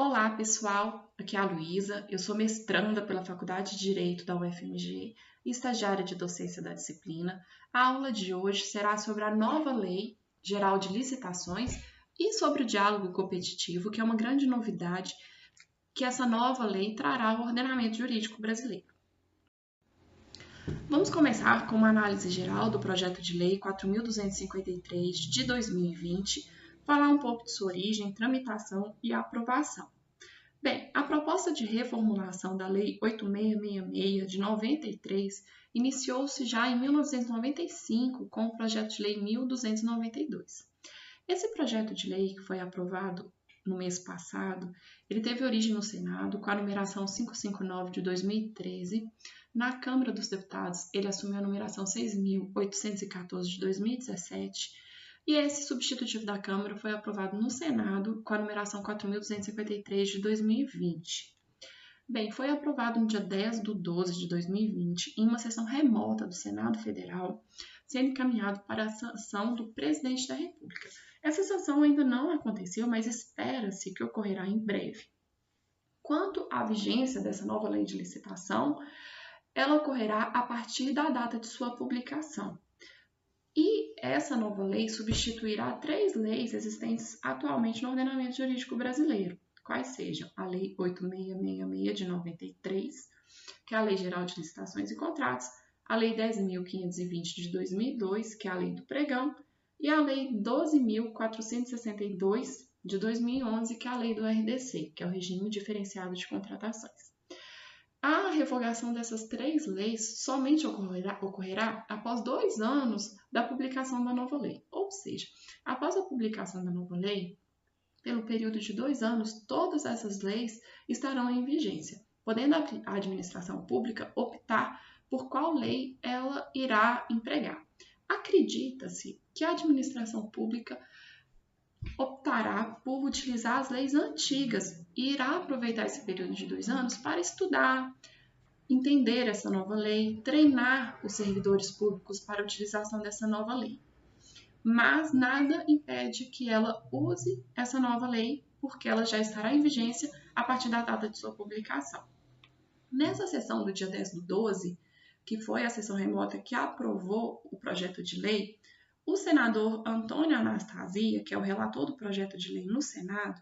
Olá, pessoal. Aqui é a Luísa. Eu sou mestranda pela Faculdade de Direito da UFMG e estagiária de docência da disciplina. A aula de hoje será sobre a nova Lei Geral de Licitações e sobre o diálogo competitivo, que é uma grande novidade que essa nova lei trará ao ordenamento jurídico brasileiro. Vamos começar com uma análise geral do projeto de lei 4.253 de 2020, falar um pouco de sua origem, tramitação e aprovação. Bem, a proposta de reformulação da Lei 8666 de 93 iniciou-se já em 1995 com o projeto de Lei 1292. Esse projeto de lei, que foi aprovado no mês passado, ele teve origem no Senado com a numeração 559 de 2013. Na Câmara dos Deputados, ele assumiu a numeração 6.814 de 2017. E esse substitutivo da Câmara foi aprovado no Senado com a numeração 4.253 de 2020. Bem, foi aprovado no dia 10/12 de 2020 em uma sessão remota do Senado Federal, sendo encaminhado para a sanção do Presidente da República. Essa sanção ainda não aconteceu, mas espera-se que ocorrerá em breve. Quanto à vigência dessa nova lei de licitação, ela ocorrerá a partir da data de sua publicação. E essa nova lei substituirá 3 leis existentes atualmente no ordenamento jurídico brasileiro, quais sejam a Lei 8666 de 93, que é a Lei Geral de Licitações e Contratos, a Lei 10.520 de 2002, que é a Lei do Pregão, e a Lei 12.462 de 2011, que é a Lei do RDC, que é o Regime Diferenciado de Contratações. A revogação dessas 3 leis somente ocorrerá após 2 anos da publicação da nova lei. Ou seja, após a publicação da nova lei, pelo período de 2 anos, todas essas leis estarão em vigência, podendo a administração pública optar por qual lei ela irá empregar. Acredita-se que a administração pública optará por utilizar as leis antigas e irá aproveitar esse período de 2 anos para estudar, entender essa nova lei, treinar os servidores públicos para a utilização dessa nova lei. Mas nada impede que ela use essa nova lei, porque ela já estará em vigência a partir da data de sua publicação. Nessa sessão do dia 10/12, que foi a sessão remota que aprovou o projeto de lei, o senador Antônio Anastasia, que é o relator do projeto de lei no Senado,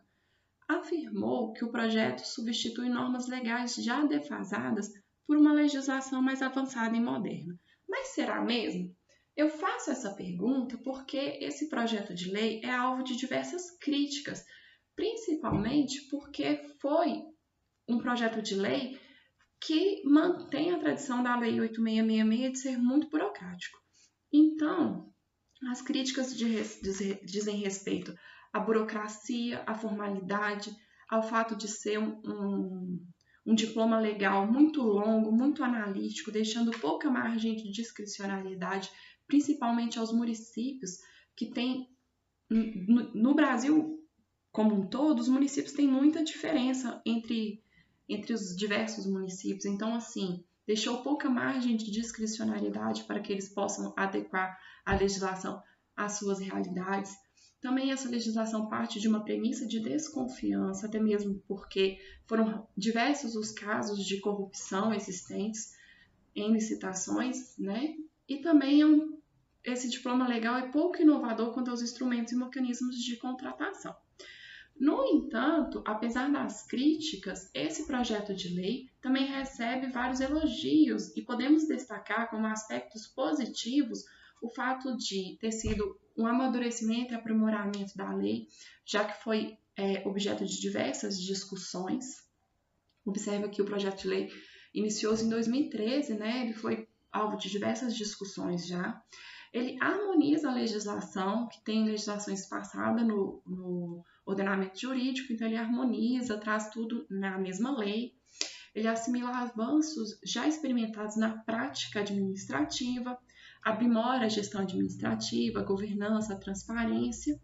afirmou que o projeto substitui normas legais já defasadas por uma legislação mais avançada e moderna. Mas será mesmo? Eu faço essa pergunta porque esse projeto de lei é alvo de diversas críticas, principalmente porque foi um projeto de lei que mantém a tradição da Lei 8666 de ser muito burocrático. Então, as críticas dizem respeito à burocracia, à formalidade, ao fato de ser um diploma legal muito longo, muito analítico, deixando pouca margem de discricionariedade, principalmente aos municípios que têm, no Brasil como um todo, os municípios têm muita diferença entre os diversos municípios. Então, assim, deixou pouca margem de discricionariedade para que eles possam adequar a legislação às suas realidades. Também essa legislação parte de uma premissa de desconfiança, até mesmo porque foram diversos os casos de corrupção existentes em licitações, né? E também esse diploma legal é pouco inovador quanto aos instrumentos e mecanismos de contratação. No entanto, apesar das críticas, esse projeto de lei também recebe vários elogios e podemos destacar como aspectos positivos o fato de ter sido um amadurecimento e aprimoramento da lei, já que foi objeto de diversas discussões. Observa que o projeto de lei iniciou-se em 2013, né? Ele foi alvo de diversas discussões já. Ele harmoniza a legislação, que tem legislações passadas no ordenamento jurídico, então ele harmoniza, traz tudo na mesma lei. Ele assimila avanços já experimentados na prática administrativa, aprimora a gestão administrativa, a governança, a transparência,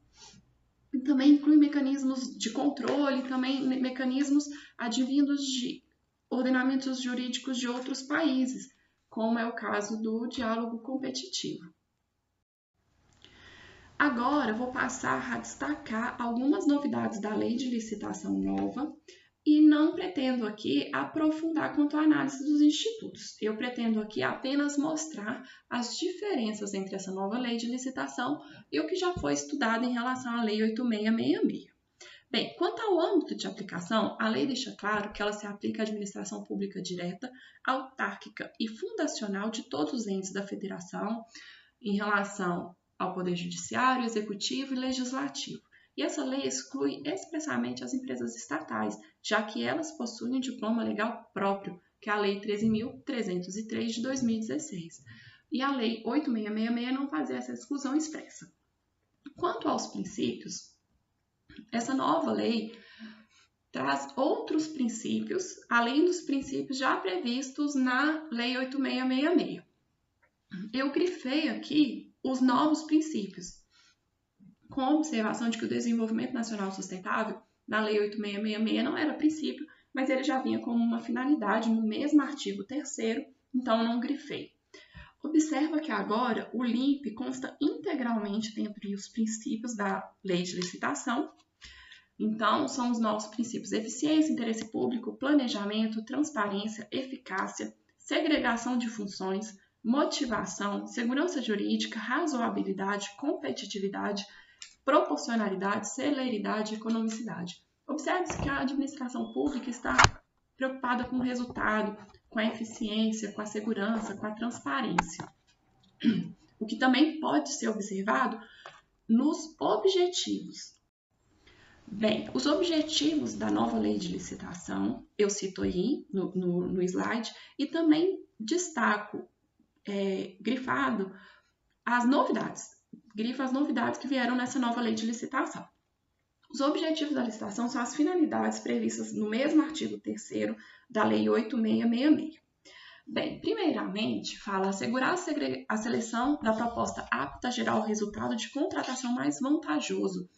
e também inclui mecanismos de controle, também mecanismos advindos de ordenamentos jurídicos de outros países, como é o caso do diálogo competitivo. Agora, vou passar a destacar algumas novidades da lei de licitação nova e não pretendo aqui aprofundar quanto à análise dos institutos. Eu pretendo aqui apenas mostrar as diferenças entre essa nova lei de licitação e o que já foi estudado em relação à Lei 8666. Bem, quanto ao âmbito de aplicação, a lei deixa claro que ela se aplica à administração pública direta, autárquica e fundacional de todos os entes da federação em relação ao Poder Judiciário, Executivo e Legislativo. E essa lei exclui expressamente as empresas estatais, já que elas possuem um diploma legal próprio, que é a Lei 13.303 de 2016. E a Lei 8666 não fazia essa exclusão expressa. Quanto aos princípios, essa nova lei traz outros princípios, além dos princípios já previstos na Lei 8666. Eu grifei aqui os novos princípios, com a observação de que o desenvolvimento nacional sustentável, na Lei 8666, não era princípio, mas ele já vinha como uma finalidade no mesmo artigo 3º, então não grifei. Observa que agora o LIMP consta integralmente dentro dos princípios da Lei de Licitação. Então, são os novos princípios: eficiência, interesse público, planejamento, transparência, eficácia, segregação de funções, motivação, segurança jurídica, razoabilidade, competitividade, proporcionalidade, celeridade e economicidade. Observe-se que a administração pública está preocupada com o resultado, com a eficiência, com a segurança, com a transparência. O que também pode ser observado nos objetivos. Bem, os objetivos da nova lei de licitação, eu cito aí no slide, e também destaco, grifado, as novidades. Grifo as novidades que vieram nessa nova lei de licitação. Os objetivos da licitação são as finalidades previstas no mesmo artigo 3º da Lei 8666. Bem, primeiramente, fala assegurar a seleção da proposta apta a gerar o resultado de contratação mais vantajoso.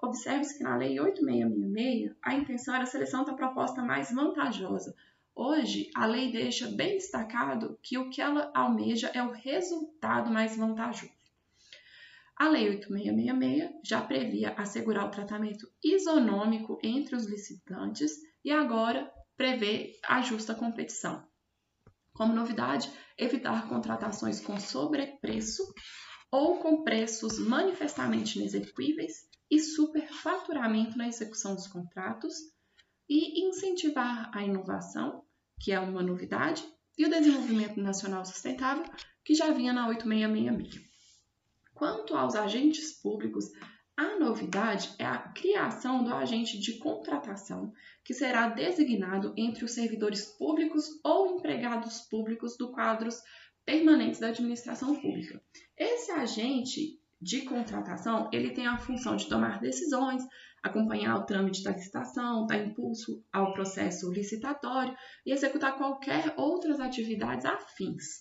Observe-se que na Lei 8666, a intenção era a seleção da proposta mais vantajosa. Hoje, a lei deixa bem destacado que o que ela almeja é o resultado mais vantajoso. A Lei 8666 já previa assegurar o tratamento isonômico entre os licitantes e agora prevê a justa competição. Como novidade, evitar contratações com sobrepreço ou com preços manifestamente inexequíveis e superfaturamento na execução dos contratos e incentivar a inovação, que é uma novidade, e o desenvolvimento nacional sustentável, que já vinha na 8666. Quanto aos agentes públicos, a novidade é a criação do agente de contratação, que será designado entre os servidores públicos ou empregados públicos do quadros permanentes da administração pública. Esse agente de contratação, ele tem a função de tomar decisões, acompanhar o trâmite da licitação, dar impulso ao processo licitatório e executar qualquer outras atividades afins.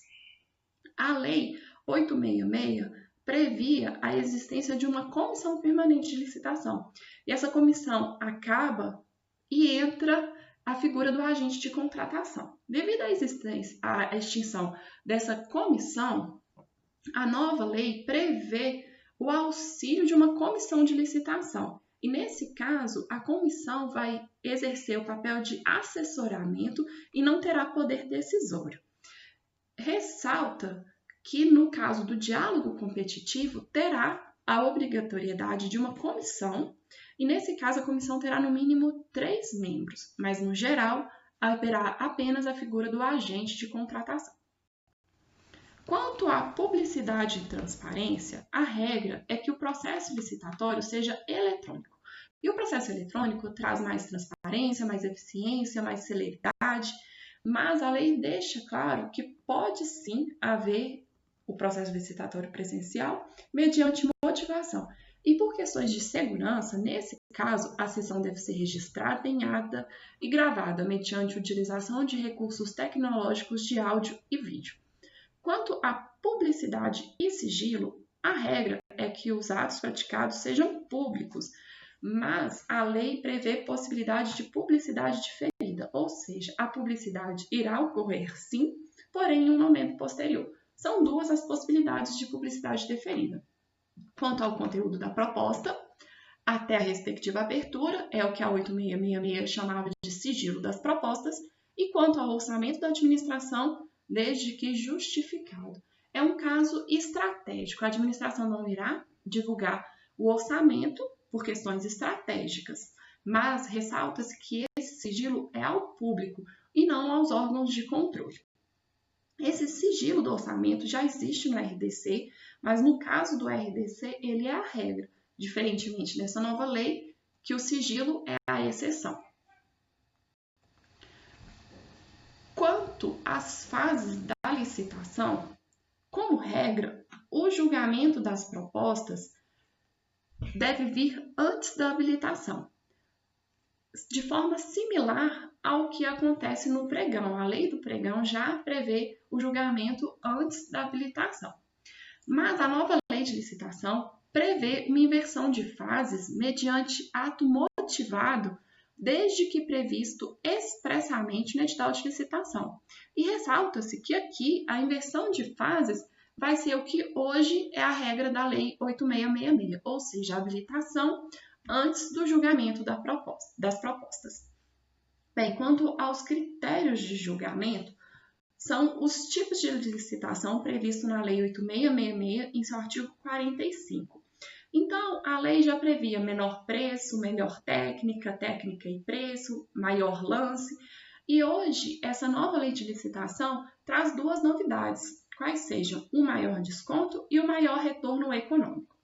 A Lei 866 previa a existência de uma comissão permanente de licitação. E essa comissão acaba e entra a figura do agente de contratação. Devido à extinção dessa comissão, a nova lei prevê o auxílio de uma comissão de licitação. E, nesse caso, a comissão vai exercer o papel de assessoramento e não terá poder decisório. Ressalta que, no caso do diálogo competitivo, terá a obrigatoriedade de uma comissão, e nesse caso a comissão terá no mínimo 3 membros, mas no geral haverá apenas a figura do agente de contratação. Quanto à publicidade e transparência, a regra é que o processo licitatório seja eletrônico. E o processo eletrônico traz mais transparência, mais eficiência, mais celeridade, mas a lei deixa claro que pode sim haver o processo licitatório presencial mediante motivação. E por questões de segurança, nesse caso, a sessão deve ser registrada em ata e gravada mediante utilização de recursos tecnológicos de áudio e vídeo. Quanto à publicidade e sigilo, a regra é que os atos praticados sejam públicos, mas a lei prevê possibilidade de publicidade diferida, ou seja, a publicidade irá ocorrer sim, porém em um momento posterior. São duas as possibilidades de publicidade diferida. Quanto ao conteúdo da proposta, até a respectiva abertura, é o que a 8666 chamava de sigilo das propostas, e quanto ao orçamento da administração, desde que justificado. É um caso estratégico. A administração não irá divulgar o orçamento por questões estratégicas, mas ressalta-se que esse sigilo é ao público e não aos órgãos de controle. Esse sigilo do orçamento já existe no RDC, mas no caso do RDC ele é a regra, diferentemente dessa nova lei, que o sigilo é a exceção. Quanto às fases da licitação, como regra, o julgamento das propostas deve vir antes da habilitação, de forma similar ao que acontece no pregão. A lei do pregão já prevê o julgamento antes da habilitação. Mas a nova lei de licitação prevê uma inversão de fases mediante ato motivado, desde que previsto expressamente no edital de licitação. E ressalta-se que aqui a inversão de fases vai ser o que hoje é a regra da Lei 8666, ou seja, a habilitação antes do julgamento das propostas. Bem, quanto aos critérios de julgamento, são os tipos de licitação previstos na Lei 8666 em seu artigo 45. Então, a lei já previa menor preço, melhor técnica, técnica e preço, maior lance. E hoje, essa nova lei de licitação traz duas novidades, quais sejam o maior desconto e o maior retorno econômico.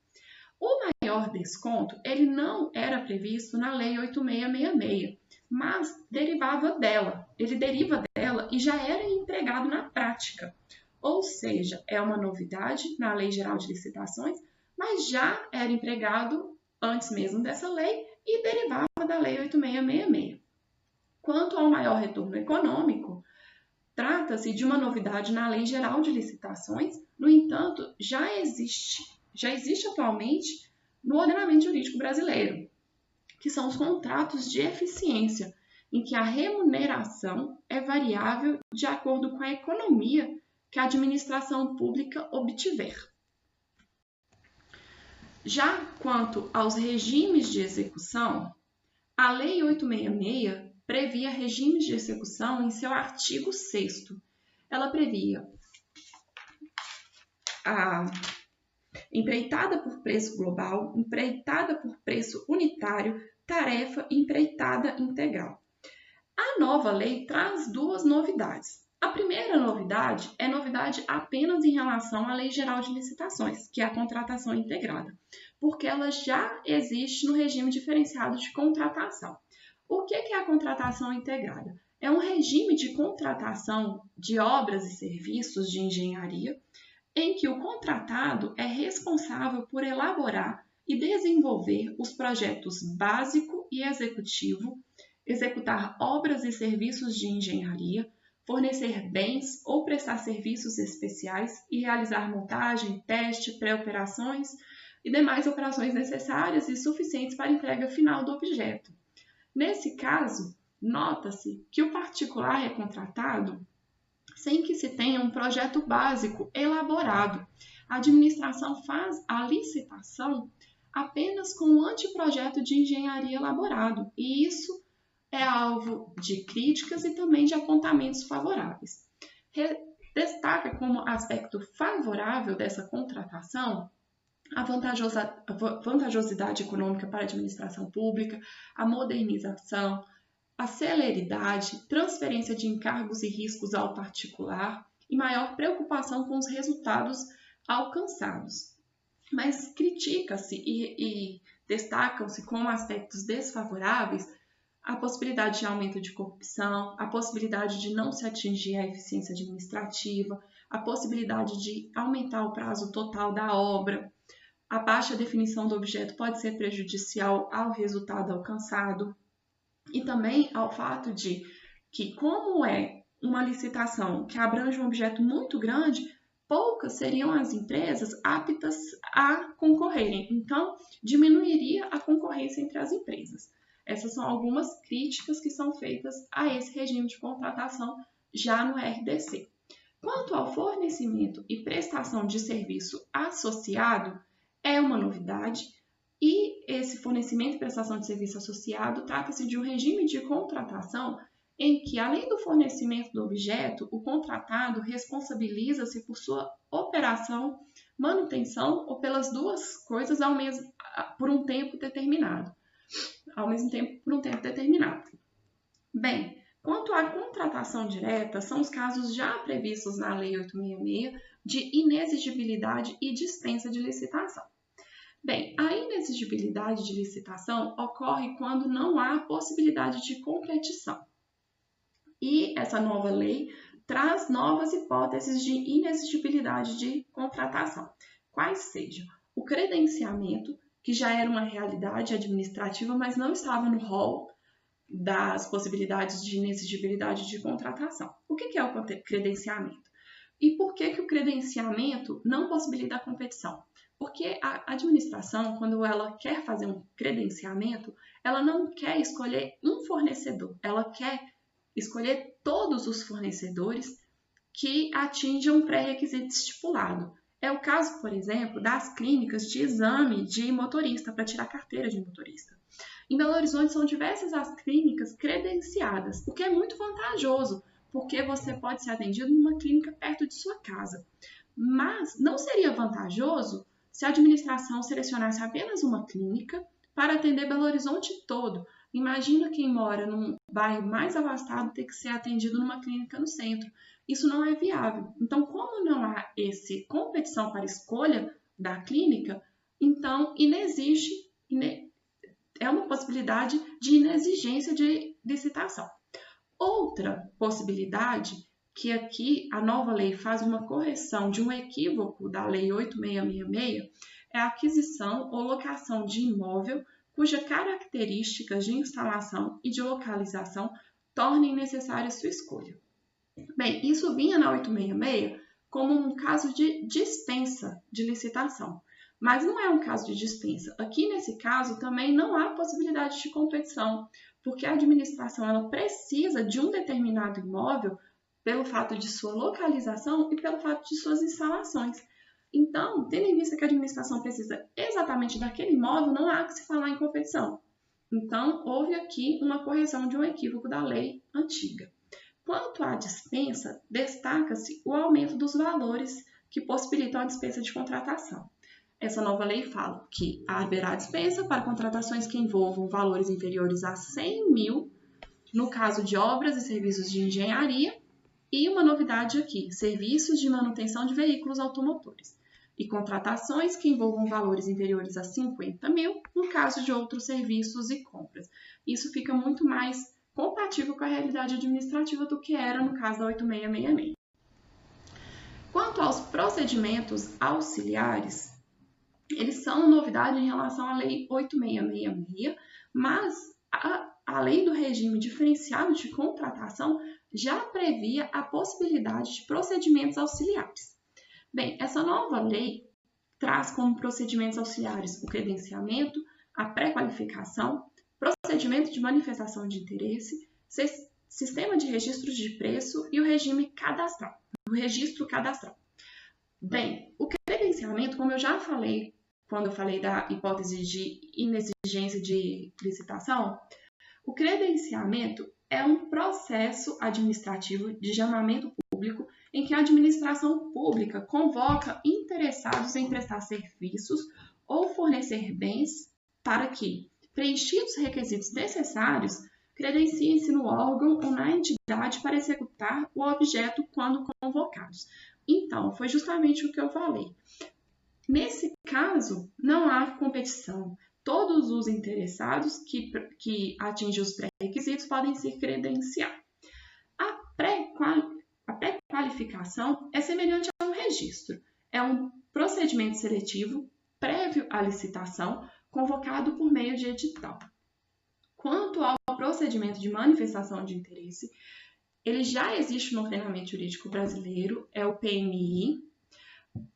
O maior desconto, ele não era previsto na lei 8666, mas ele deriva dela e já era empregado na prática. Ou seja, é uma novidade na Lei Geral de Licitações, mas já era empregado antes mesmo dessa lei e derivava da Lei 8666. Quanto ao maior retorno econômico, trata-se de uma novidade na Lei Geral de Licitações, no entanto, já existe atualmente no ordenamento jurídico brasileiro, que são os contratos de eficiência, em que a remuneração é variável de acordo com a economia que a administração pública obtiver. Já quanto aos regimes de execução, a Lei 866 previa regimes de execução em seu artigo 6º. Ela previa a empreitada por preço global, empreitada por preço unitário, tarefa e empreitada integral. A nova lei traz duas novidades. A primeira novidade é novidade apenas em relação à Lei Geral de Licitações, que é a contratação integrada, porque ela já existe no regime diferenciado de contratação. O que é a contratação integrada? É um regime de contratação de obras e serviços de engenharia em que o contratado é responsável por elaborar e desenvolver os projetos básico e executivo, executar obras e serviços de engenharia, fornecer bens ou prestar serviços especiais e realizar montagem, teste, pré-operações e demais operações necessárias e suficientes para a entrega final do objeto. Nesse caso, nota-se que o particular é contratado sem que se tenha um projeto básico elaborado. A administração faz a licitação apenas com um anteprojeto de engenharia elaborado, e isso é alvo de críticas e também de apontamentos favoráveis. Destaca como aspecto favorável dessa contratação a vantajosidade econômica para a administração pública, a modernização, a celeridade, transferência de encargos e riscos ao particular e maior preocupação com os resultados alcançados. Mas critica-se e destacam-se como aspectos desfavoráveis a possibilidade de aumento de corrupção, a possibilidade de não se atingir a eficiência administrativa, a possibilidade de aumentar o prazo total da obra, a baixa definição do objeto pode ser prejudicial ao resultado alcançado, e também ao fato de que, como é uma licitação que abrange um objeto muito grande, poucas seriam as empresas aptas a concorrerem. Então, diminuiria a concorrência entre as empresas. Essas são algumas críticas que são feitas a esse regime de contratação já no RDC. Quanto ao fornecimento e prestação de serviço associado, é uma novidade e esse fornecimento e prestação de serviço associado trata-se de um regime de contratação em que, além do fornecimento do objeto, o contratado responsabiliza-se por sua operação, manutenção ou pelas duas coisas por um tempo determinado. Ao mesmo tempo, por um tempo determinado. Bem, quanto à contratação direta, são os casos já previstos na Lei 866 de inexigibilidade e dispensa de licitação. Bem, a inexigibilidade de licitação ocorre quando não há possibilidade de competição. E essa nova lei traz novas hipóteses de inexigibilidade de contratação, quais sejam o credenciamento, que já era uma realidade administrativa, mas não estava no rol das possibilidades de inexigibilidade de contratação. O que é o credenciamento? E por que o credenciamento não possibilita a competição? Porque a administração, quando ela quer fazer um credenciamento, ela não quer escolher um fornecedor, ela quer escolher todos os fornecedores que atinjam um pré-requisito estipulado. É o caso, por exemplo, das clínicas de exame de motorista, para tirar carteira de motorista. Em Belo Horizonte são diversas as clínicas credenciadas, o que é muito vantajoso, porque você pode ser atendido numa clínica perto de sua casa. Mas não seria vantajoso se a administração selecionasse apenas uma clínica para atender Belo Horizonte todo. Imagina quem mora num bairro mais afastado ter que ser atendido numa clínica no centro. Isso não é viável. Então, como não há essa competição para escolha da clínica, então é uma possibilidade de inexigência de licitação. Outra possibilidade, que aqui a nova lei faz uma correção de um equívoco da Lei 8666, é a aquisição ou locação de imóvel cuja características de instalação e de localização tornem necessária sua escolha. Bem, isso vinha na 866 como um caso de dispensa de licitação, mas não é um caso de dispensa. Aqui, nesse caso, também não há possibilidade de competição, porque a administração ela precisa de um determinado imóvel pelo fato de sua localização e pelo fato de suas instalações. Então, tendo em vista que a administração precisa exatamente daquele imóvel, não há que se falar em competição. Então, houve aqui uma correção de um equívoco da lei antiga. Quanto à dispensa, destaca-se o aumento dos valores que possibilitam a dispensa de contratação. Essa nova lei fala que haverá dispensa para contratações que envolvam valores inferiores a 100 mil, no caso de obras e serviços de engenharia, e uma novidade aqui, serviços de manutenção de veículos automotores, e contratações que envolvam valores inferiores a 50 mil, no caso de outros serviços e compras. Isso fica muito mais compatível com a realidade administrativa do que era no caso da 8666. Quanto aos procedimentos auxiliares, eles são novidade em relação à Lei 8666, mas a Lei do Regime Diferenciado de Contratação já previa a possibilidade de procedimentos auxiliares. Bem, essa nova lei traz como procedimentos auxiliares o credenciamento, a pré-qualificação, procedimento de manifestação de interesse, sistema de registros de preço e o regime cadastral, o registro cadastral. Bem, o credenciamento, como eu já falei quando eu falei da hipótese de inexigência de licitação, o credenciamento é um processo administrativo de chamamento público em que a administração pública convoca interessados em prestar serviços ou fornecer bens para que, preenchidos os requisitos necessários, credenciem-se no órgão ou na entidade para executar o objeto quando convocados. Então, foi justamente o que eu falei. Nesse caso, não há competição. Todos os interessados que atingem os pré-requisitos podem se credenciar. A pré-qualificação é semelhante a um registro. É um procedimento seletivo prévio à licitação, convocado por meio de edital. Quanto ao procedimento de manifestação de interesse, ele já existe no ordenamento jurídico brasileiro, é o PMI,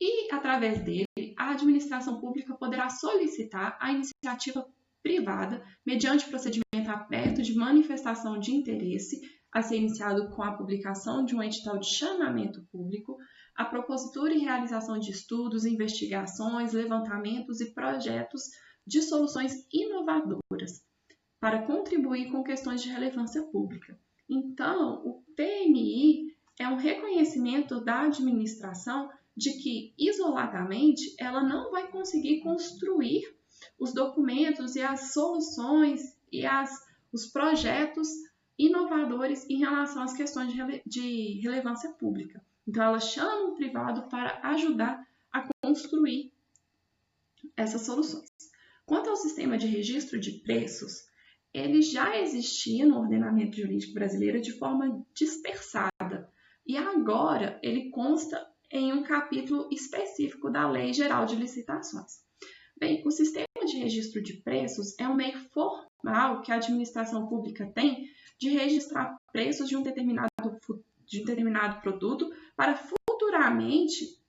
e, através dele, a administração pública poderá solicitar a iniciativa privada mediante procedimento aberto de manifestação de interesse a ser iniciado com a publicação de um edital de chamamento público, a propositura e realização de estudos, investigações, levantamentos e projetos de soluções inovadoras para contribuir com questões de relevância pública. Então, o PMI é um reconhecimento da administração de que, isoladamente, ela não vai conseguir construir os documentos e as soluções e os projetos inovadores em relação às questões de relevância pública. Então, ela chama o privado para ajudar a construir essas soluções. Quanto ao sistema de registro de preços, ele já existia no ordenamento jurídico brasileiro de forma dispersada e agora ele consta em um capítulo específico da Lei Geral de Licitações. Bem, o sistema de registro de preços é um meio formal que a administração pública tem de registrar preços de um determinado produto para futuramente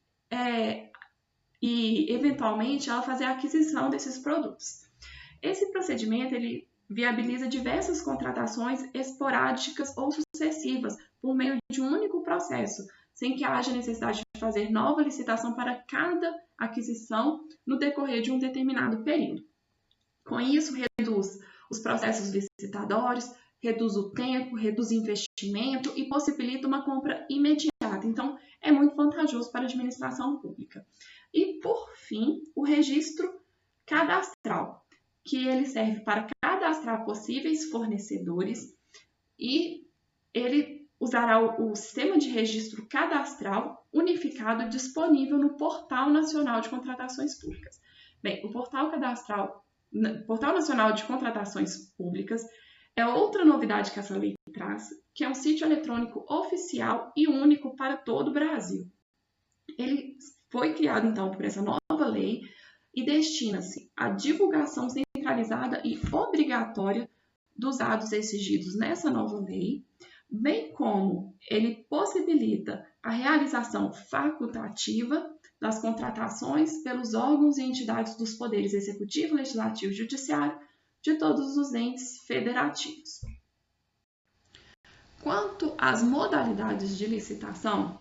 e eventualmente ela fazer a aquisição desses produtos. Esse procedimento ele viabiliza diversas contratações esporádicas ou sucessivas por meio de um único processo, sem que haja necessidade de fazer nova licitação para cada aquisição no decorrer de um determinado período. Com isso, reduz os processos licitatórios, reduz o tempo, reduz o investimento e possibilita uma compra imediata. Então, é muito vantajoso para a administração pública. E, por fim, o registro cadastral, que ele serve para cadastrar possíveis fornecedores e ele usará o sistema de registro cadastral unificado disponível no Portal Nacional de Contratações Públicas. Bem, o Portal Nacional de Contratações Públicas é outra novidade que essa lei traz, que é um sítio eletrônico oficial e único para todo o Brasil. Ele foi criado, então, por essa nova lei e destina-se à divulgação centralizada e obrigatória dos dados exigidos nessa nova lei, bem como ele possibilita a realização facultativa das contratações pelos órgãos e entidades dos poderes executivo, legislativo e judiciário de todos os entes federativos. Quanto às modalidades de licitação,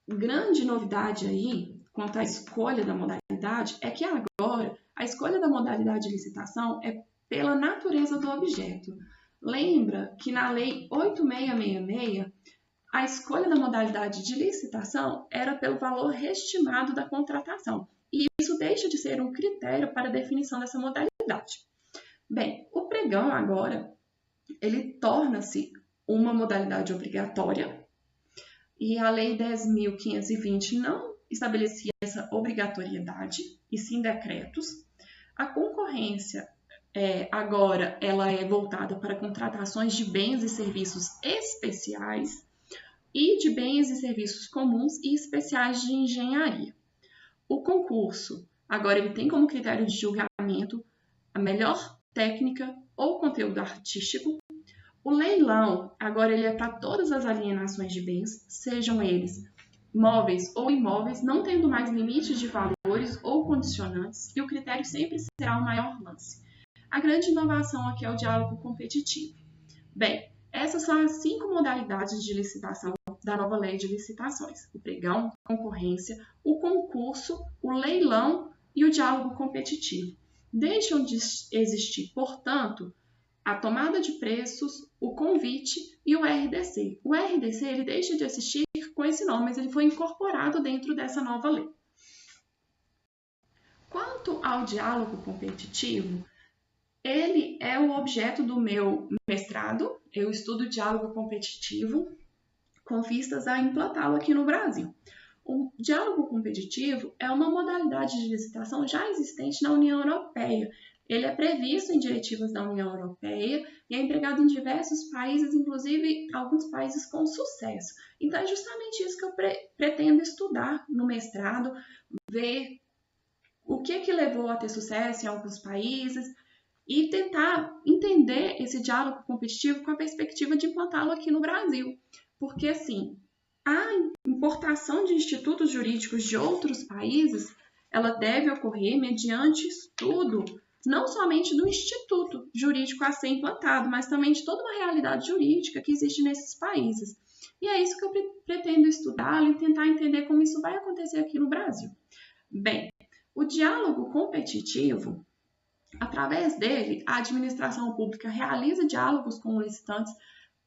grande novidade aí, quanto à escolha da modalidade, é que agora a escolha da modalidade de licitação é pela natureza do objeto. Lembra que na Lei 8666, a escolha da modalidade de licitação era pelo valor estimado da contratação, e isso deixa de ser um critério para a definição dessa modalidade. Bem, o pregão agora, ele torna-se uma modalidade obrigatória, e a Lei 10.520 não estabelecia essa obrigatoriedade, e sim decretos. A concorrência agora ela é voltada para contratações de bens e serviços especiais e de bens e serviços comuns e especiais de engenharia. O concurso agora ele tem como critério de julgamento a melhor técnica ou conteúdo artístico. O leilão agora ele é para todas as alienações de bens, sejam eles móveis ou imóveis, não tendo mais limites de valores ou condicionantes, e o critério sempre será o maior lance. A grande inovação aqui é o diálogo competitivo. Bem, essas são as 5 modalidades de licitação da nova lei de licitações: o pregão, a concorrência, o concurso, o leilão e o diálogo competitivo. Deixam de existir, portanto, a tomada de preços, o convite e o RDC. O RDC ele deixa de existir com esse nome, mas ele foi incorporado dentro dessa nova lei. Quanto ao diálogo competitivo, ele é o objeto do meu mestrado. Eu estudo diálogo competitivo com vistas a implantá-lo aqui no Brasil. O diálogo competitivo é uma modalidade de licitação já existente na União Europeia. Ele é previsto em diretivas da União Europeia e é empregado em diversos países, inclusive alguns países com sucesso. Então, é justamente isso que eu pretendo estudar no mestrado, ver o que levou a ter sucesso em alguns países e tentar entender esse diálogo competitivo com a perspectiva de implantá-lo aqui no Brasil. Porque, assim, a importação de institutos jurídicos de outros países, ela deve ocorrer mediante estudo não somente do instituto jurídico a ser implantado, mas também de toda uma realidade jurídica que existe nesses países. E é isso que eu pretendo estudar e tentar entender como isso vai acontecer aqui no Brasil. Bem, o diálogo competitivo, através dele, a administração pública realiza diálogos com licitantes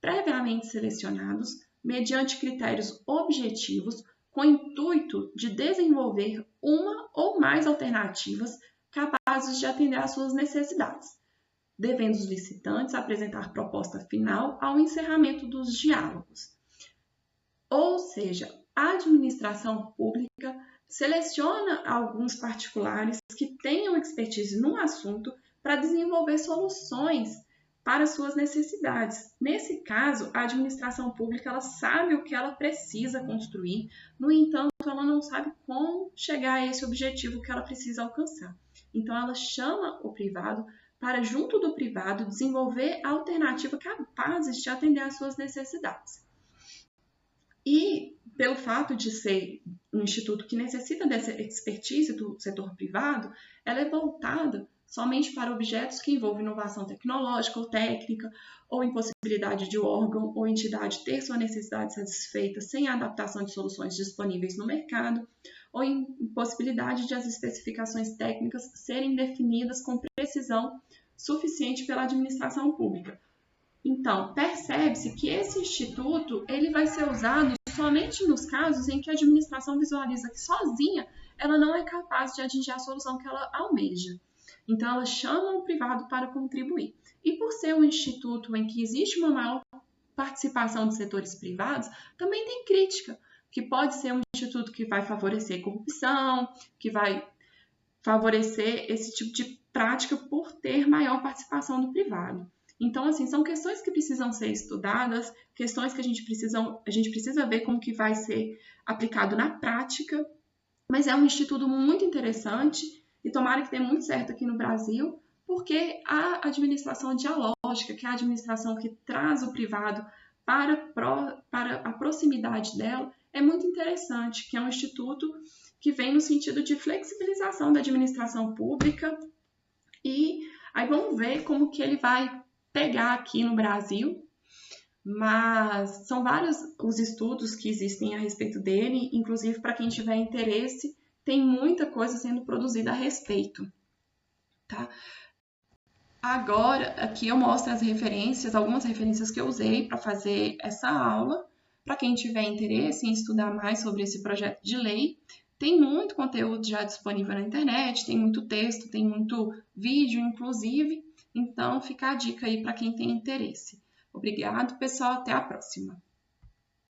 previamente selecionados, mediante critérios objetivos, com o intuito de desenvolver uma ou mais alternativas capazes de atender às suas necessidades, devendo os licitantes apresentar proposta final ao encerramento dos diálogos. Ou seja, a administração pública seleciona alguns particulares que tenham expertise no assunto para desenvolver soluções para suas necessidades. Nesse caso, a administração pública ela sabe o que ela precisa construir, no entanto, ela não sabe como chegar a esse objetivo que ela precisa alcançar. Então, ela chama o privado para, junto do privado, desenvolver alternativas capazes de atender às suas necessidades. E, pelo fato de ser um instituto que necessita dessa expertise do setor privado, ela é voltada somente para objetos que envolvem inovação tecnológica ou técnica, ou impossibilidade de órgão ou entidade ter sua necessidade satisfeita sem a adaptação de soluções disponíveis no mercado, ou impossibilidade de as especificações técnicas serem definidas com precisão suficiente pela administração pública. Então, percebe-se que esse instituto ele vai ser usado somente nos casos em que a administração visualiza que sozinha ela não é capaz de atingir a solução que ela almeja. Então, ela chama o privado para contribuir. E por ser um instituto em que existe uma maior participação de setores privados, também tem crítica, que pode ser um instituto que vai favorecer corrupção, que vai favorecer esse tipo de prática por ter maior participação do privado. Então, assim, são questões que precisam ser estudadas, questões que a gente precisa ver como que vai ser aplicado na prática, mas é um instituto muito interessante e tomara que dê muito certo aqui no Brasil, porque a administração dialógica, que é a administração que traz o privado para a proximidade dela, é muito interessante, que é um instituto que vem no sentido de flexibilização da administração pública e aí vamos ver como que ele vai pegar aqui no Brasil, mas são vários os estudos que existem a respeito dele, inclusive para quem tiver interesse, tem muita coisa sendo produzida a respeito, tá? Agora, aqui eu mostro as referências, algumas referências que eu usei para fazer essa aula, para quem tiver interesse em estudar mais sobre esse projeto de lei. Tem muito conteúdo já disponível na internet, tem muito texto, tem muito vídeo, inclusive. Então, fica a dica aí para quem tem interesse. Obrigado, pessoal. Até a próxima.